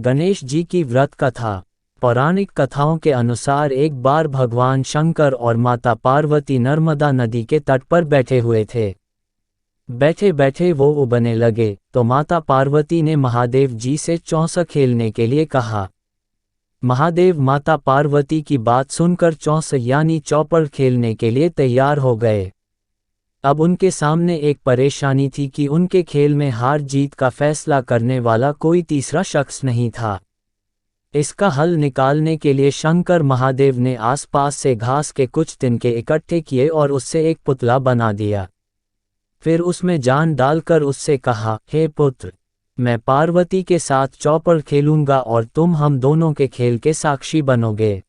गणेश जी की व्रत कथा। पौराणिक कथाओं के अनुसार एक बार भगवान शंकर और माता पार्वती नर्मदा नदी के तट पर बैठे हुए थे। बैठे बैठे वो उबने लगे तो माता पार्वती ने महादेव जी से चौंसा खेलने के लिए कहा। महादेव माता पार्वती की बात सुनकर चौंस यानी चौपड़ खेलने के लिए तैयार हो गए। अब उनके सामने एक परेशानी थी कि उनके खेल में हार जीत का फैसला करने वाला कोई तीसरा शख्स नहीं था। इसका हल निकालने के लिए शंकर महादेव ने आसपास से घास के कुछ तिनके इकट्ठे किए और उससे एक पुतला बना दिया। फिर उसमें जान डालकर उससे कहा, हे पुत्र, मैं पार्वती के साथ चौपड़ खेलूंगा और तुम हम दोनों के खेल के साक्षी बनोगे।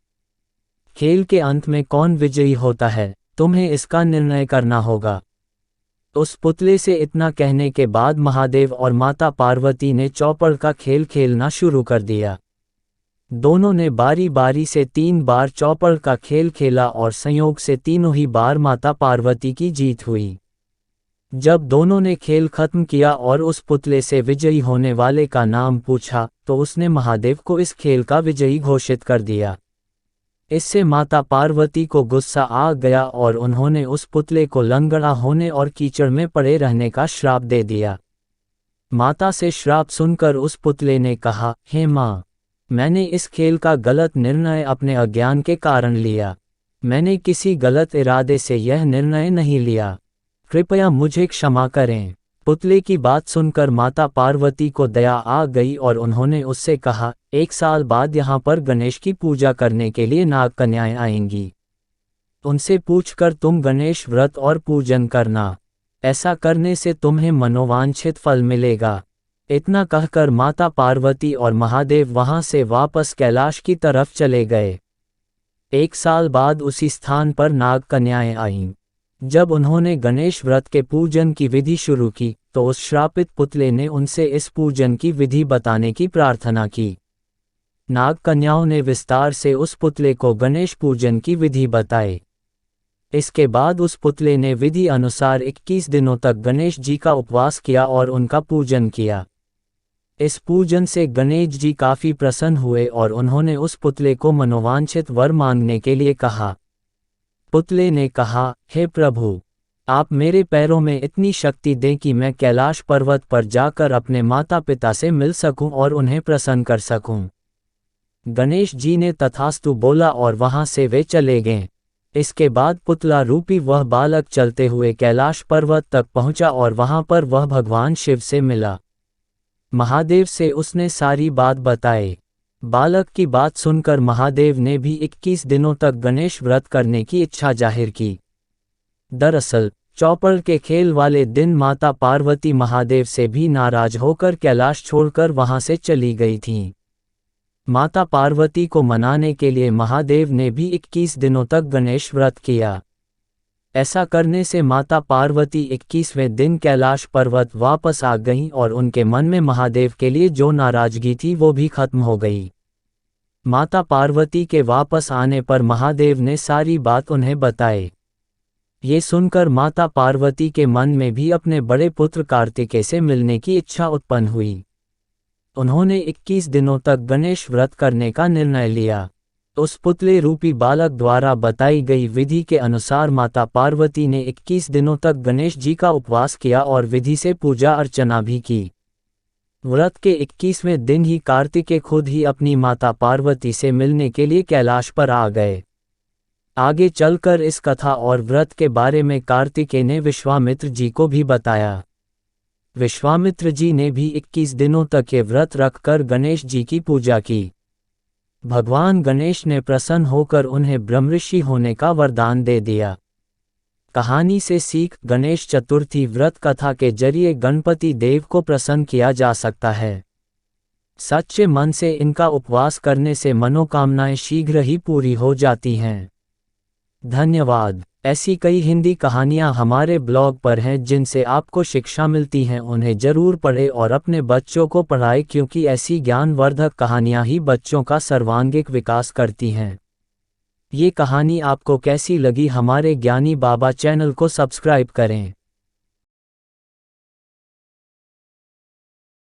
खेल के अंत में कौन विजयी होता है, तुम्हें इसका निर्णय करना होगा। उस पुतले से इतना कहने के बाद महादेव और माता पार्वती ने चौपड़ का खेल खेलना शुरू कर दिया। दोनों ने बारी बारी से 3 बार चौपड़ का खेल खेला और संयोग से तीनों ही बार माता पार्वती की जीत हुई। जब दोनों ने खेल खत्म किया और उस पुतले से विजयी होने वाले का नाम पूछा तो उसने महादेव को इस खेल का विजयी घोषित कर दिया। इससे माता पार्वती को गुस्सा आ गया और उन्होंने उस पुतले को लंगड़ा होने और कीचड़ में पड़े रहने का श्राप दे दिया। माता से श्राप सुनकर उस पुतले ने कहा, हे माँ, मैंने इस खेल का गलत निर्णय अपने अज्ञान के कारण लिया। मैंने किसी गलत इरादे से यह निर्णय नहीं लिया, कृपया मुझे क्षमा करें। पुतले की बात सुनकर माता पार्वती को दया आ गई और उन्होंने उससे कहा, 1 साल बाद यहाँ पर गणेश की पूजा करने के लिए नाग कन्याएं आएंगी। उनसे पूछकर तुम गणेश व्रत और पूजन करना। ऐसा करने से तुम्हें मनोवांछित फल मिलेगा। इतना कहकर माता पार्वती और महादेव वहां से वापस कैलाश की तरफ चले गए। 1 साल बाद उसी स्थान पर नाग कन्याएं आईं। जब उन्होंने गणेश व्रत के पूजन की विधि शुरू की तो उस श्रापित पुतले ने उनसे इस पूजन की विधि बताने की प्रार्थना की। नाग कन्याओं ने विस्तार से उस पुतले को गणेश पूजन की विधि बताई। इसके बाद उस पुतले ने विधि अनुसार 21 दिनों तक गणेश जी का उपवास किया और उनका पूजन किया। इस पूजन से गणेश जी काफी प्रसन्न हुए और उन्होंने उस पुतले को मनोवांछित वर मांगने के लिए कहा। पुतले ने कहा, हे प्रभु, आप मेरे पैरों में इतनी शक्ति दें कि मैं कैलाश पर्वत पर जाकर अपने माता पिता से मिल सकूं और उन्हें प्रसन्न कर सकूं। गणेश जी ने तथास्तु बोला और वहां से वे चले गए। इसके बाद पुतला रूपी वह बालक चलते हुए कैलाश पर्वत तक पहुंचा और वहां पर वह भगवान शिव से मिला। महादेव से उसने सारी बात बताई। बालक की बात सुनकर महादेव ने भी 21 दिनों तक गणेश व्रत करने की इच्छा जाहिर की। दरअसल चौपड़ के खेल वाले दिन माता पार्वती महादेव से भी नाराज होकर कैलाश छोड़कर वहां से चली गई थीं। माता पार्वती को मनाने के लिए महादेव ने भी 21 दिनों तक गणेश व्रत किया। ऐसा करने से माता पार्वती 21वें दिन कैलाश पर्वत वापस आ गईं और उनके मन में महादेव के लिए जो नाराजगी थी वो भी खत्म हो गई। माता पार्वती के वापस आने पर महादेव ने सारी बात उन्हें बताई। ये सुनकर माता पार्वती के मन में भी अपने बड़े पुत्र कार्तिकेय से मिलने की इच्छा उत्पन्न हुई। उन्होंने 21 दिनों तक गणेश व्रत करने का निर्णय लिया। उस पुतले रूपी बालक द्वारा बताई गई विधि के अनुसार माता पार्वती ने 21 दिनों तक गणेश जी का उपवास किया और विधि से पूजा अर्चना भी की। व्रत के 21वें दिन ही कार्तिकेय खुद ही अपनी माता पार्वती से मिलने के लिए कैलाश पर आ गए। आगे चलकर इस कथा और व्रत के बारे में कार्तिकेय ने विश्वामित्र जी को भी बताया। विश्वामित्र जी ने भी 21 दिनों तक ये व्रत रखकर गणेश जी की पूजा की। भगवान गणेश ने प्रसन्न होकर उन्हें ब्रह्मऋषि होने का वरदान दे दिया। कहानी से सीख, गणेश चतुर्थी व्रत कथा के जरिए गणपति देव को प्रसन्न किया जा सकता है। सच्चे मन से इनका उपवास करने से मनोकामनाएं शीघ्र ही पूरी हो जाती हैं। धन्यवाद। ऐसी कई हिंदी कहानियां हमारे ब्लॉग पर हैं जिनसे आपको शिक्षा मिलती हैं। उन्हें जरूर पढ़ें और अपने बच्चों को पढ़ाएं क्योंकि ऐसी ज्ञानवर्धक कहानियां ही बच्चों का सर्वांगीण विकास करती हैं। ये कहानी आपको कैसी लगी, हमारे ज्ञानी बाबा चैनल को सब्सक्राइब करें।